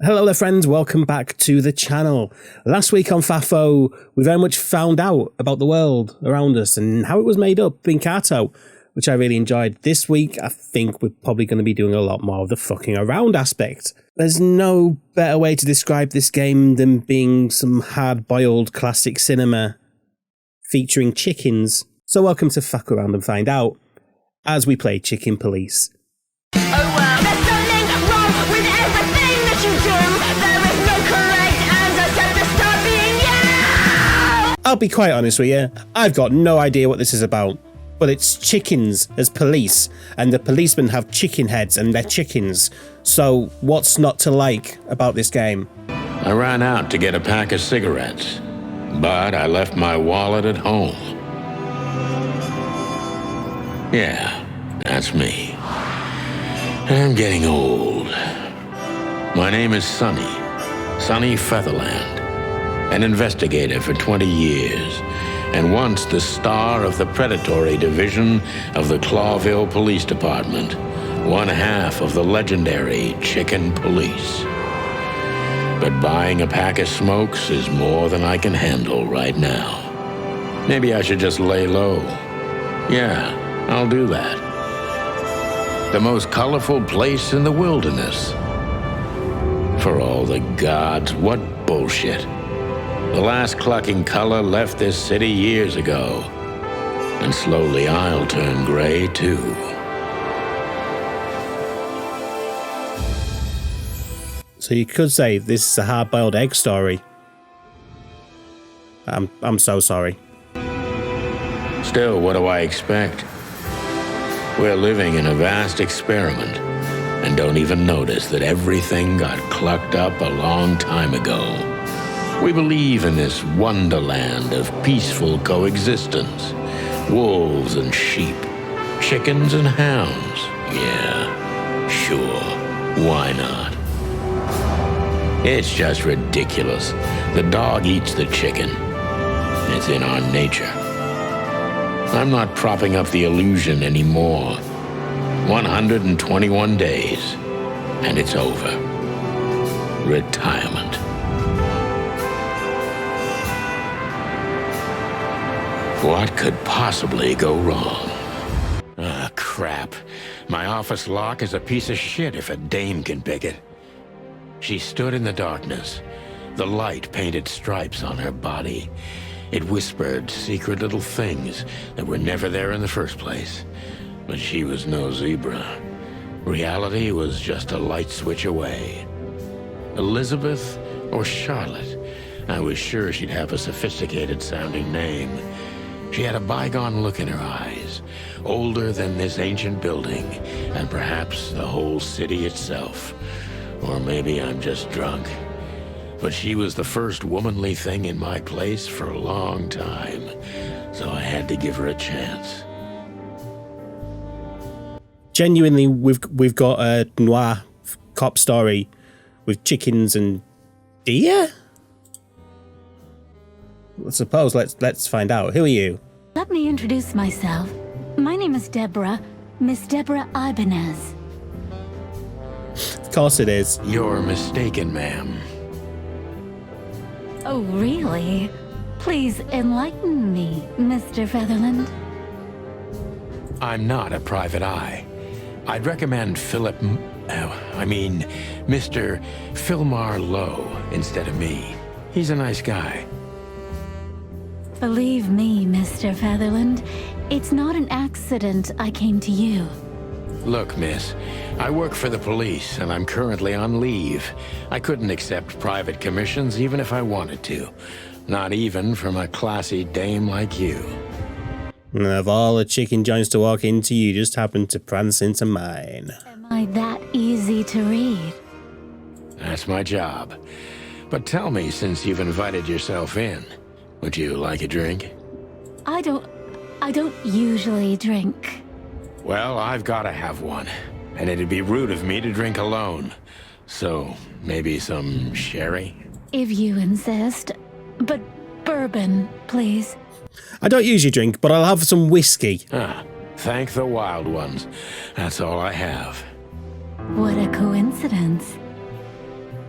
Hello there friends, welcome back to the channel. Last week on FAFO, we very much found out about the world around us and how it was made up in Kato, which I really enjoyed. This week, I think we're probably going to be doing a lot more of the fucking around aspect. There's no better way to describe this game than being some hard-boiled classic cinema featuring chickens. So welcome to Fuck Around and Find Out, as we play Chicken Police. Oh well, there's something wrong with everything that you do. There is no correct answer to stop being you. I'll be quite honest with you, I've got no idea what this is about. But it's chickens as police, and the policemen have chicken heads and they're chickens. So what's not to like about this game? I ran out to get a pack of cigarettes, but I left my wallet at home. Yeah, that's me. I'm getting old. My name is Sonny Featherland, an investigator for 20 years, and once the star of the predatory division of the Clawville Police Department, one half of the legendary Chicken Police. But buying a pack of smokes is more than I can handle right now. Maybe I should just lay low. Yeah, I'll do that. The most colorful place in the wilderness. For all the gods, what bullshit. The last Clucking color left this city years ago. And slowly I'll turn gray too. So you could say this is a hard-boiled egg story. I'm so sorry. Still, what do I expect? We're living in a vast experiment and don't even notice that everything got clucked up a long time ago. We believe in this wonderland of peaceful coexistence. Wolves and sheep, chickens and hounds. Yeah, sure, why not? It's just ridiculous. The dog eats the chicken. It's in our nature. I'm not propping up the illusion anymore. 121 days, and it's over. Retirement. What could possibly go wrong? Ah, crap. My office lock is a piece of shit if a dame can pick it. She stood in the darkness. The light painted stripes on her body. It whispered secret little things that were never there in the first place. But she was no zebra. Reality was just a light switch away. Elizabeth or Charlotte? I was sure she'd have a sophisticated-sounding name. She had a bygone look in her eyes, older than this ancient building, and perhaps the whole city itself. Or maybe I'm just drunk. But she was the first womanly thing in my place for a long time, so I had to give her a chance. Genuinely, we've got a noir cop story with chickens and deer? I suppose let's find out. Who are you? Let me introduce myself. My name is Deborah, Miss Deborah Ibanez. Of course it is. You're mistaken, ma'am. Oh, really? Please enlighten me, Mr. Featherland. I'm not a private eye. I'd recommend Mr. Philmar Lowe instead of me. He's a nice guy. Believe me, Mr. Featherland, it's not an accident I came to you. Look, miss, I work for the police, and I'm currently on leave. I couldn't accept private commissions even if I wanted to. Not even from a classy dame like you. And of all the chicken joints to walk into, you just happened to prance into mine. Am I that easy to read? That's my job. But tell me, since you've invited yourself in, would you like a drink? I don't usually drink. Well, I've got to have one, and it'd be rude of me to drink alone. So, maybe some sherry? If you insist. But bourbon, please. I don't usually drink, but I'll have some whiskey. Ah, thank the wild ones. That's all I have. What a coincidence.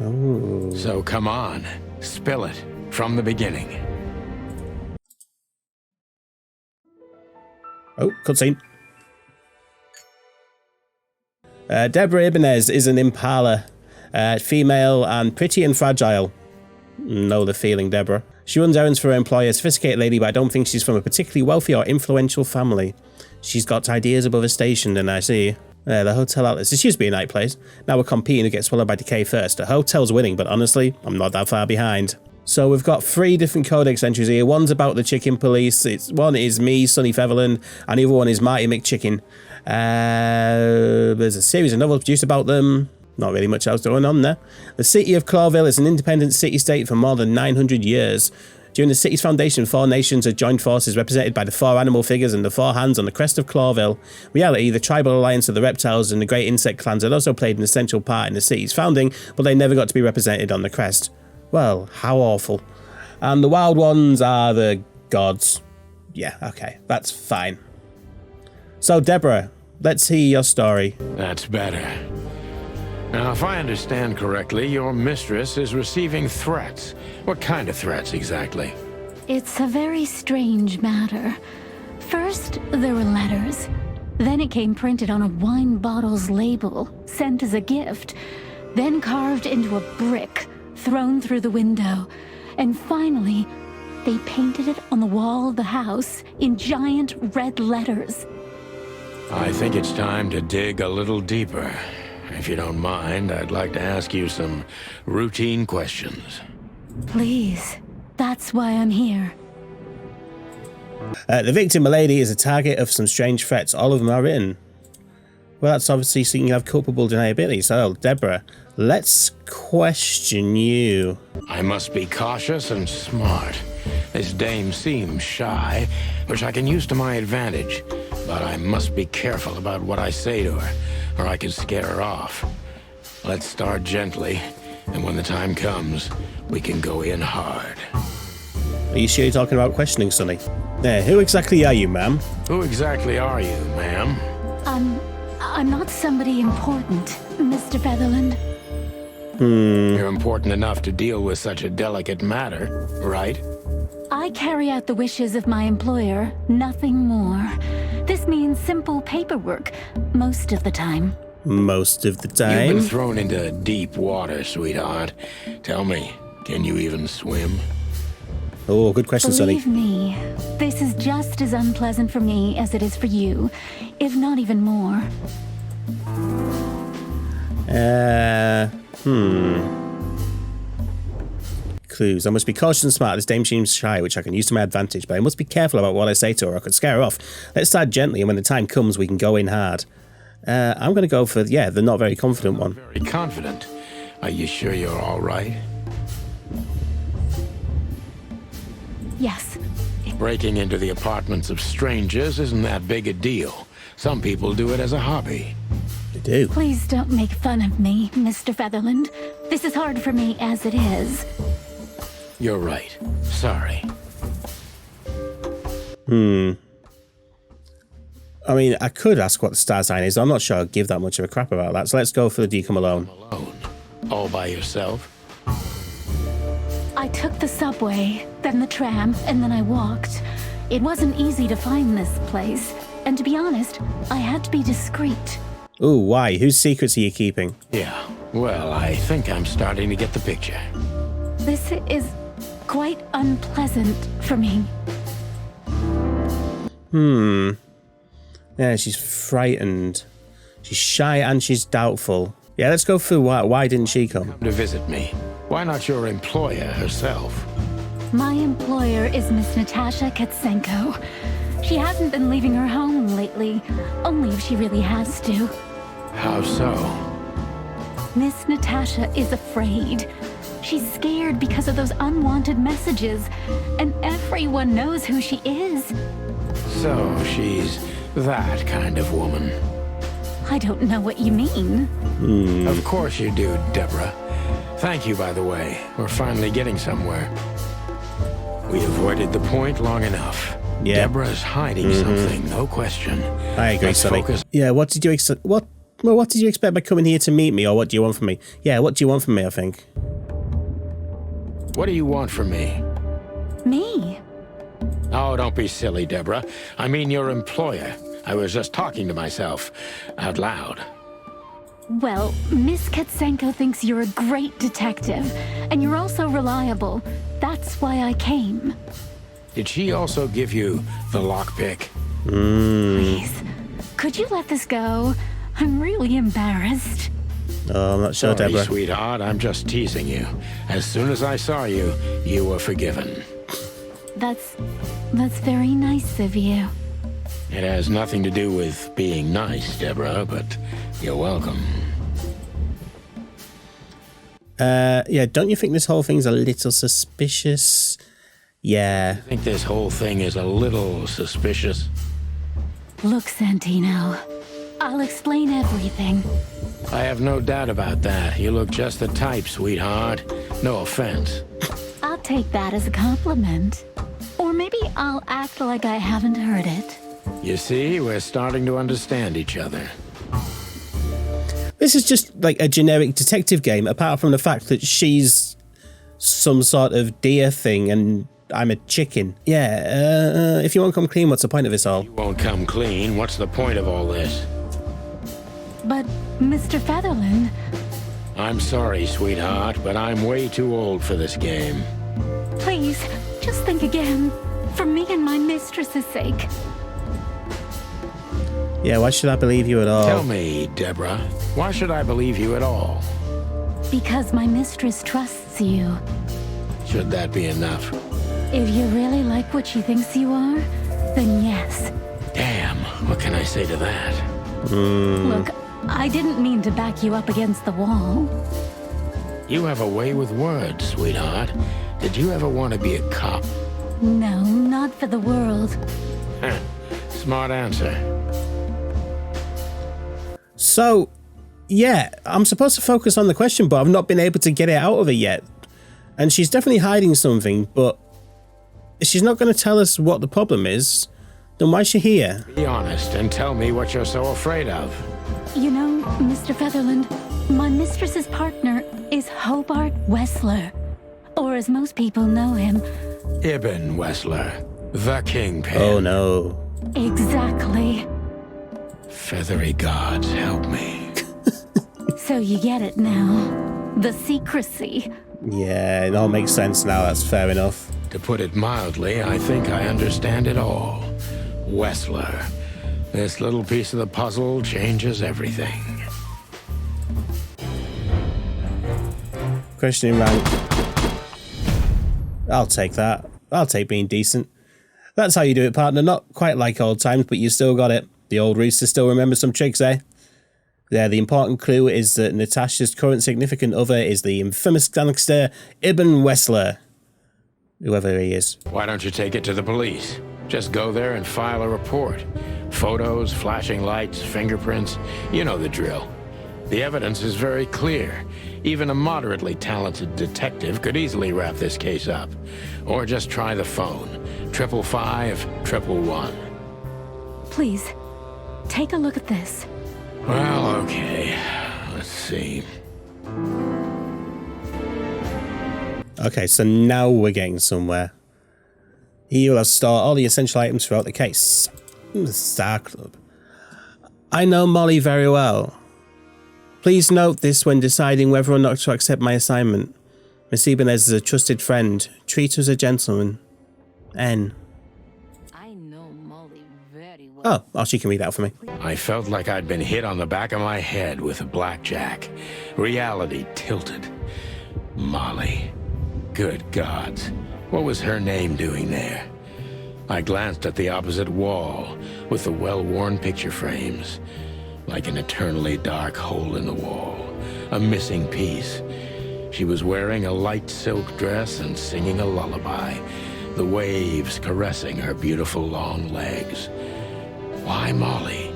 Oh. So come on, spill it from the beginning. Oh, cutscene. Deborah Ibanez is an impala. Female and pretty and fragile. Know the feeling, Deborah. She runs errands for her employer, a sophisticated lady, but I don't think she's from a particularly wealthy or influential family. She's got ideas above her station, and I see. The hotel outlets. This used to be a night place. Now we're competing to get swallowed by decay first. The hotel's winning, but honestly, I'm not that far behind. So we've got 3 different codex entries here. One's about the chicken police. One is me, Sonny Featherland, and the other one is Marty McChicken. There's a series of novels produced about them. Not really much else going on there. The city of Clawville is an independent city-state for more than 900 years. During the city's foundation, 4 nations had joined forces represented by the 4 animal figures and the 4 hands on the crest of Clawville. Reality, the tribal alliance of the reptiles and the great insect clans had also played an essential part in the city's founding, but they never got to be represented on the crest. Well, how awful. And the wild ones are the gods. Yeah, okay, that's fine. So, Deborah, let's hear your story. That's better. Now, if I understand correctly, your mistress is receiving threats. What kind of threats exactly? It's a very strange matter. First, there were letters. Then it came printed on a wine bottle's label, sent as a gift. Then carved into a brick, thrown through the window. And finally, they painted it on the wall of the house in giant red letters. I think it's time to dig a little deeper. If you don't mind, I'd like to ask you some routine questions. Please, that's why I'm here. The victim, milady, is a target of some strange threats. All of them are written. Well, that's obviously so you can have culpable deniability. So, Deborah, let's question you. I must be cautious and smart. This dame seems shy, which I can use to my advantage. But I must be careful about what I say to her, or I could scare her off. Let's start gently, and when the time comes, we can go in hard. Are you sure you're talking about questioning, Sonny? Who exactly are you, ma'am? Who exactly are you, ma'am? I'm not somebody important, Mr. Featherland. You're important enough to deal with such a delicate matter, right? I carry out the wishes of my employer, nothing more. This means simple paperwork, most of the time. Most of the You've time. been thrown into deep water, sweetheart. Tell me, can you even swim? Oh, good question, Sonny. Believe me, this is just as unpleasant for me as it is for you, if not even more. Clues. I must be cautious and smart. This dame seems shy, which I can use to my advantage, but I must be careful about what I say to her. I could scare her off. Let's start gently, and when the time comes, we can go in hard. I'm going to go for, the not very confident one. Very confident. Are you sure you're all right? Yes. Breaking into the apartments of strangers isn't that big a deal. Some people do it as a hobby. They do. Please don't make fun of me, Mr. Featherland. This is hard for me as it is. You're right. Sorry. I mean, I could ask what the star sign is. I'm not sure I'd give that much of a crap about that. So let's go for the Decom alone. Alone? All by yourself? I took the subway, then the tram, and then I walked. It wasn't easy to find this place. And to be honest, I had to be discreet. Ooh, why? Whose secrets are you keeping? Yeah. Well, I think I'm starting to get the picture. This is quite unpleasant for me. Yeah, she's frightened. She's shy and she's doubtful. Yeah, let's go through why didn't she come? To visit me. Why not your employer herself? My employer is Miss Natasha Katsenko. She hasn't been leaving her home lately, only if she really has to. How so? Miss Natasha is afraid. She's scared because of those unwanted messages, and everyone knows who she is. So she's that kind of woman. I don't know what you mean. Of course you do, Deborah. Thank you, by the way. We're finally getting somewhere. We avoided the point long enough. Yeah. Deborah's hiding something, no question. I agree, Let's Sonny. focus. Yeah, what did you what? Well, what did you expect by coming here to meet me, or what do you want from me? Yeah, what do you want from me, I think? What do you want from me? Me? Oh, don't be silly, Deborah. I mean your employer. I was just talking to myself out loud. Well, Miss Katsenko thinks you're a great detective, and you're also reliable. That's why I came. Did she also give you the lockpick? Please, could you let this go? I'm really embarrassed. Oh, I'm not sure, Sorry, Deborah. sweetheart, I'm just teasing you. As soon as I saw you, you were forgiven. That's very nice of you. It has nothing to do with being nice, Deborah, but you're welcome. Yeah, don't you think this whole thing's a little suspicious? Yeah. I think this whole thing is a little suspicious. Look, Santino, I'll explain everything. I have no doubt about that. You look just the type, sweetheart. No offense. I'll take that as a compliment. Or maybe I'll act like I haven't heard it. You see, we're starting to understand each other. This is just like a generic detective game, apart from the fact that she's some sort of deer thing and I'm a chicken. Yeah, if you won't come clean, what's the point of this all? You won't come clean. What's the point of all this? But, Mr. Featherland... I'm sorry, sweetheart, but I'm way too old for this game. Please, just think again. For me and my mistress's sake. Yeah, why should I believe you at all? Tell me, Deborah, why should I believe you at all? Because my mistress trusts you. Should that be enough? If you really like what she thinks you are, then yes. Damn, what can I say to that? Look, I didn't mean to back you up against the wall. You have a way with words, sweetheart. Did you ever want to be a cop? No, not for the world. Smart answer. So, yeah, I'm supposed to focus on the question, but I've not been able to get it out of her yet. And she's definitely hiding something, but if she's not going to tell us what the problem is, then why is she here? Be honest and tell me what you're so afraid of. You know, Mr. Featherland, my mistress's partner is Hobart Wessler. Or as most people know him... Ibn Wessler, the kingpin. Oh no. Exactly. Feathery gods, help me. So you get it now. The secrecy. Yeah, it all makes sense now, that's fair enough. To put it mildly, I think I understand it all. Wessler. This little piece of the puzzle changes everything. Questioning rank. I'll take that. I'll take being decent. That's how you do it, partner. Not quite like old times, but you still got it. The old rooster still remembers some tricks, eh? Yeah, the important clue is that Natasha's current significant other is the infamous gangster Ibn Wessler. Whoever he is. Why don't you take it to the police? Just go there and file a report. Photos, flashing lights, fingerprints. You know the drill. The evidence is very clear. Even a moderately talented detective could easily wrap this case up. Or just try the phone. 555-111. Please, take a look at this. Well, okay. Let's see. Okay, so now we're getting somewhere. Here will store all the essential items throughout the case. The Star Club. I know Molly very well. Please note this when deciding whether or not to accept my assignment. Miss Ibanez is a trusted friend. Treat her as a gentleman. N. I know Molly very well. Oh, she can read out for me. I felt like I'd been hit on the back of my head with a blackjack. Reality tilted. Molly. Good gods. What was her name doing there? I glanced at the opposite wall with the well-worn picture frames. Like an eternally dark hole in the wall. A missing piece. She was wearing a light silk dress and singing a lullaby. The waves caressing her beautiful long legs. Why Molly?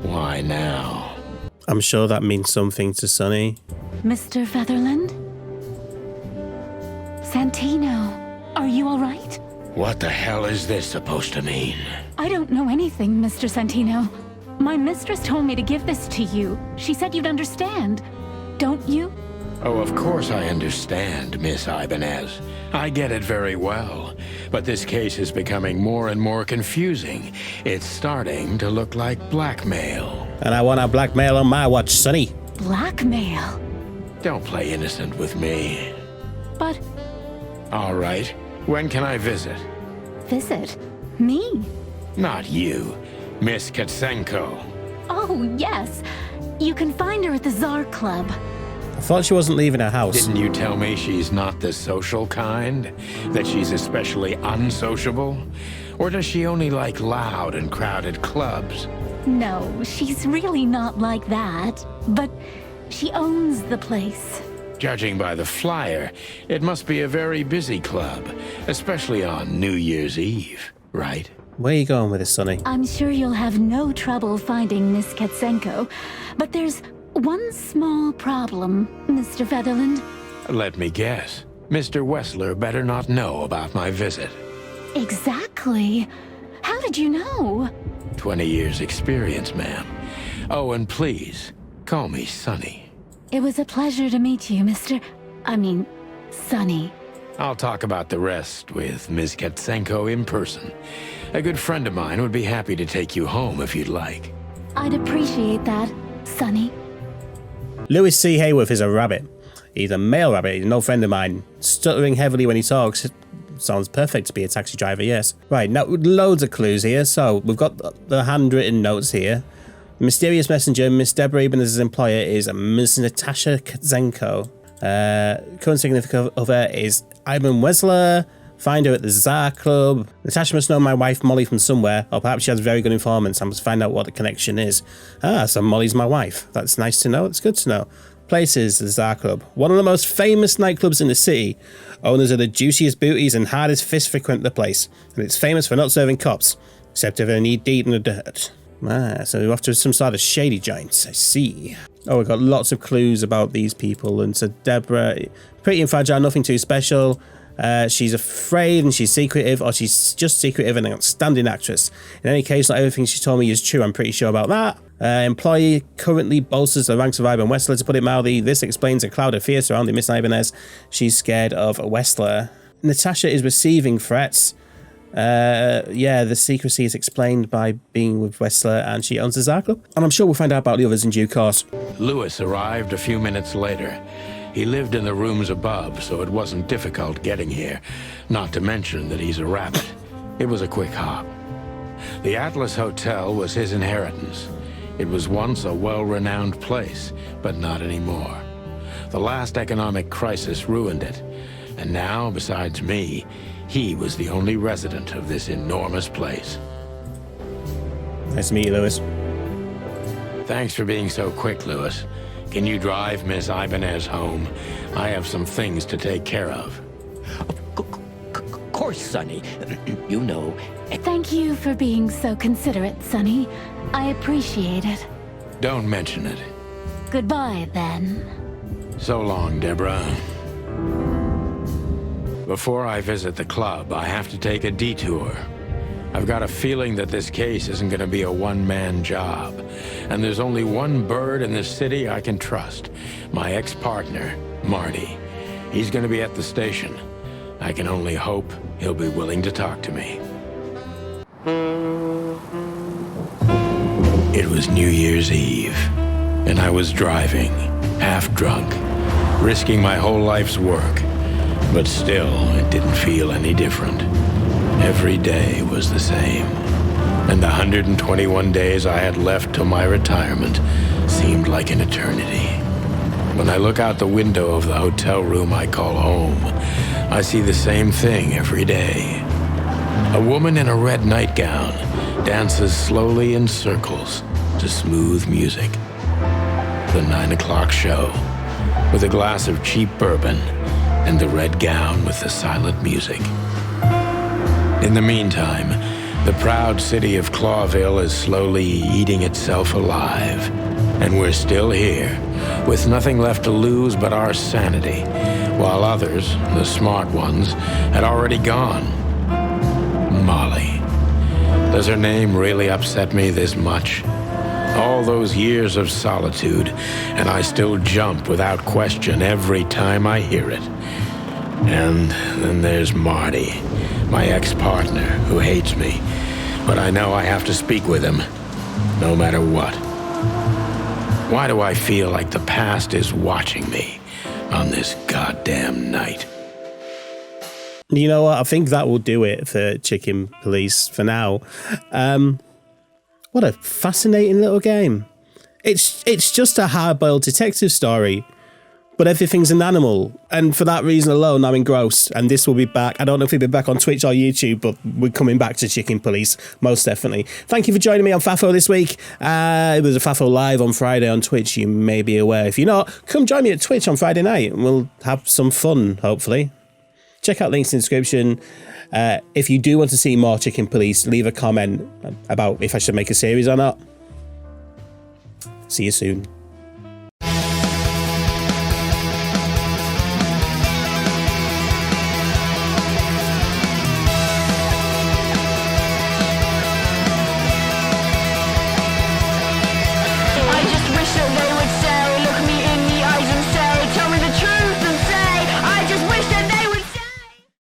Why now? I'm sure that means something to Sonny. Mr. Featherland? Santino, are you all right? What the hell is this supposed to mean? I don't know anything, Mr. Santino. My mistress told me to give this to you. She said you'd understand. Don't you? Oh, of course I understand, Miss Ibanez. I get it very well. But this case is becoming more and more confusing. It's starting to look like blackmail. And I want a blackmail on my watch, Sonny. Blackmail? Don't play innocent with me. But All right. When can I visit? visit? Me? Not you. Miss Katsenko. Oh, yes. You can find her at the Tsar Club. I thought she wasn't leaving her house. Didn't you tell me she's not the social kind? That she's especially unsociable? Or does she only like loud and crowded clubs? No, she's really not like that. But she owns the place. Judging by the flyer, it must be a very busy club, especially on New Year's Eve, right? Where are you going with this, Sonny? I'm sure you'll have no trouble finding Miss Katsenko. But there's one small problem, Mr. Featherland. Let me guess. Mr. Wessler better not know about my visit. Exactly. How did you know? 20 years experience, ma'am. Oh, and please, call me Sonny. It was a pleasure to meet you, Sonny. I'll talk about the rest with Ms. Katsenko in person. A good friend of mine would be happy to take you home if you'd like. I'd appreciate that, Sonny. Louis C. Hayworth is a rabbit. He's a male rabbit. He's no friend of mine. Stuttering heavily when he talks. Sounds perfect to be a taxi driver, yes. Right, now loads of clues here. So we've got the handwritten notes here. Mysterious messenger, Miss Deborah Ibanez's employer is Miss Natasha Katsenko. Current significant other is Ivan Wessler. Find her at the Tsar Club. Natasha must know my wife Molly from somewhere, or perhaps she has very good informants. I must find out what the connection is. Ah, so Molly's my wife. That's nice to know. It's good to know. Places, the Tsar Club. One of the most famous nightclubs in the city. Owners of the juiciest booties and hardest fists frequent the place. And it's famous for not serving cops, except if they're knee deep in the dirt. Ah, so we're after some sort of shady joints. I see. Oh, we've got lots of clues about these people. And so Deborah, pretty and fragile, nothing too special. She's afraid and she's secretive, or she's just secretive and an outstanding actress. In any case, not everything she told me is true. I'm pretty sure about that. Employee currently bolsters the ranks of Ivan Wessler. To put it mildly, this explains a cloud of fear surrounding Miss Ibanez. She's scared of Wessler. Natasha is receiving threats. The secrecy is explained by being with Wessler, and she owns the Tsar Club. And I'm sure we'll find out about the others in due course. Louis arrived a few minutes later. He lived in the rooms above, so it wasn't difficult getting here. Not to mention that he's a rabbit. It was a quick hop. The Atlas Hotel was his inheritance. It was once a well-renowned place, but not anymore. The last economic crisis ruined it. And now, besides me, he was the only resident of this enormous place. Nice to meet you, Louis. Thanks for being so quick, Louis. Can you drive Miss Ibanez home? I have some things to take care of. Of course, Sonny. You know. Thank you for being so considerate, Sonny. I appreciate it. Don't mention it. Goodbye, then. So long, Deborah. Before I visit the club, I have to take a detour. I've got a feeling that this case isn't going to be a one-man job. And there's only one bird in this city I can trust. My ex-partner, Marty. He's going to be at the station. I can only hope he'll be willing to talk to me. It was New Year's Eve, and I was driving, half drunk, risking my whole life's work. But still, it didn't feel any different. Every day was the same. And the 121 days I had left till my retirement seemed like an eternity. When I look out the window of the hotel room I call home, I see the same thing every day. A woman in a red nightgown dances slowly in circles to smooth music. The 9 o'clock show, with a glass of cheap bourbon and the red gown with the silent music. In the meantime, the proud city of Clawville is slowly eating itself alive. And we're still here, with nothing left to lose but our sanity, while others, the smart ones, had already gone. Molly. Does her name really upset me this much? All those years of solitude, and I still jump without question every time I hear it. And then there's Marty, my ex-partner, who hates me. But I know I have to speak with him, no matter what. Why do I feel like the past is watching me on this goddamn night? You know what? I think that will do it for Chicken Police for now. What a fascinating little game. It's just a hard-boiled detective story, but everything's an animal. And for that reason alone, I'm engrossed. And this will be back. I don't know if we'll be back on Twitch or YouTube, but we're coming back to Chicken Police, most definitely. Thank you for joining me on FAFO this week. It was a FAFO live on Friday on Twitch, you may be aware. If you're not, come join me at Twitch on Friday night and we'll have some fun, hopefully. Check out links in the description. If you do want to see more Chicken Police, leave a comment about if I should make a series or not. See you soon.